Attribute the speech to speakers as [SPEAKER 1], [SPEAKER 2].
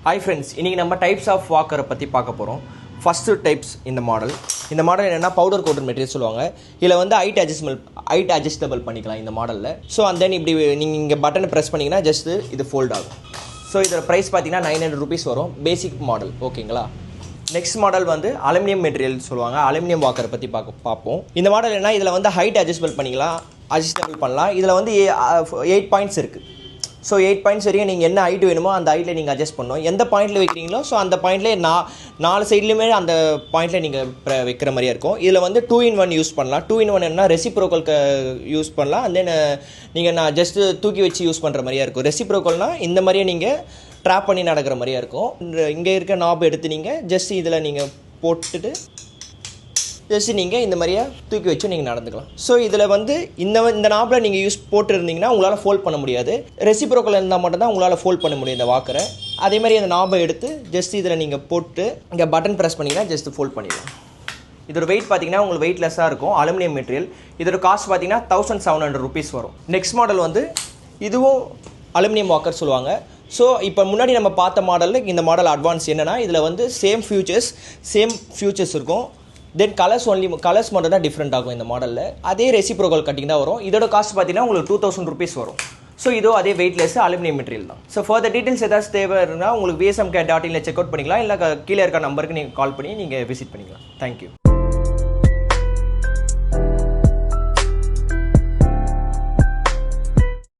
[SPEAKER 1] Hi friends, இன்னைக்கு நம்ம types of வாக்கரை பற்றி பார்க்க போகிறோம். ஃபஸ்ட்டு டைப்ஸ் இந்த மாடல் என்னென்னா பவுடர் கோட்டட் மெட்டீரியல் சொல்லுவாங்க. இதில் வந்து ஹைட் அட்ஜஸ்டபிள் பண்ணிக்கலாம் இந்த மாடலில். ஸோ அண்ட் தென் இப்படி நீங்கள் இங்கே பட்டனை ப்ரெஸ் பண்ணிங்கன்னா ஜஸ்ட்டு இது ஃபோல்ட் ஆகும். ஸோ இதோட ப்ரைஸ் பார்த்தீங்கன்னா 900 rupees வரும். பேசிக் மாடல் ஓகேங்களா. நெக்ஸ்ட் மாடல் வந்து அலுமினியம் மெட்டீரியல் சொல்லுவாங்க. அலுமினியம் வாக்கரை பற்றி பார்ப்போம். இந்த மாடல் என்ன, இதில் வந்து ஹைட் அட்ஜஸ்டபிள் பண்ணலாம். இதில் வந்து 8 பாயிண்ட்ஸ் இருக்குது. ஸோ 8 பாயிண்ட்ஸ் வரைக்கும் நீங்கள் என்ன ஹைட் வேணுமோ அந்த ஹைட்டில் நீங்கள் அட்ஜஸ்ட் பண்ணணும். எந்த பாயிண்ட்டில் வைக்கிறீங்களோ ஸோ அந்த பாயிண்ட்லேயே 4 சைட்லையுமே அந்த பாயிண்ட்டில் நீங்கள் வைக்கிற மாதிரியா இருக்கும். இதில் வந்து 2-in-1 யூஸ் பண்ணலாம். 2-in-1 என்ன, ரெசிப்ரோக்கலுக்கு யூஸ் பண்ணலாம். அண்ட் தென் நீங்கள் ஜஸ்ட்டு தூக்கி வச்சு யூஸ் பண்ணுற மாதிரியா இருக்கும். ரெசிப்ரோக்கல்னால் இந்த மாதிரியே நீங்கள் ட்ராப் பண்ணி நடக்கிற மாதிரியா இருக்கும். இங்கே இருக்க நாப் எடுத்து நீங்கள் ஜஸ்ட் இதில் நீங்கள் போட்டுட்டு ஜஸ்ட் நீங்கள் இந்த மாதிரியா தூக்கி வச்சு நீங்கள் நடந்துக்கலாம். ஸோ இதில் வந்து இந்த நாப்பில் நீங்கள் போட்டுருந்தீங்கன்னா உங்களால் ஃபோல்ட் பண்ண முடியாது. ரெசிப்ரோக்கல் இருந்தால் மட்டும்தான் உங்களால் ஃபோல்ட் பண்ண முடியும் இந்த வாக்கரை. அதே மாதிரி அந்த நாப்பை எடுத்து ஜஸ்ட் இதில் நீங்கள் போட்டு இங்கே பட்டன் ப்ரெஸ் பண்ணிங்கன்னா ஜஸ்ட் ஃபோல்ட் பண்ணிடலாம். இதோட வெயிட் பார்த்தீங்கன்னா உங்களுக்கு வெயிட்லெஸ்ஸாக இருக்கும். Aluminium material. இதோட காஸ்ட் பார்த்தீங்கன்னா 1700 rupees வரும். நெக்ஸ்ட் மாடல் வந்து இதுவும் அலுமினியம் வாக்கர் சொல்லுவாங்க. ஸோ இப்போ முன்னாடி நம்ம பார்த்த மாடலில் இந்த மாடல் அட்வான்ஸ் என்னென்னா இதில் வந்து சேம் ஃபியூச்சர்ஸ் இருக்கும். தென் கலர்ஸ் மட்டும் தான் டிஃப்ரெண்ட் ஆகும் இந்த மாடலில். அதே ரெசிப்ரோக்கல் கட்டிங் தான் வரும். இதோட காஸ்ட் பார்த்தீங்கன்னா உங்களுக்கு 2000 rupees வரும். ஸோ இதோ அதே வெயிட்லெஸ் அலுமினியம் மெட்டீரியல் தான். ஸோ ஃபர்தர் டீட்டெயில்ஸ் ஏதாச்சும் தேவை இருந்தால் உங்களுக்கு vsmcare.in செக் அவுட் பண்ணிக்கலாம். இல்லை கீழே இருக்க நம்பருக்கு நீங்கள் கால் பண்ணி நீங்கள் விசிட் பண்ணிக்கலாம். தேங்க்யூ.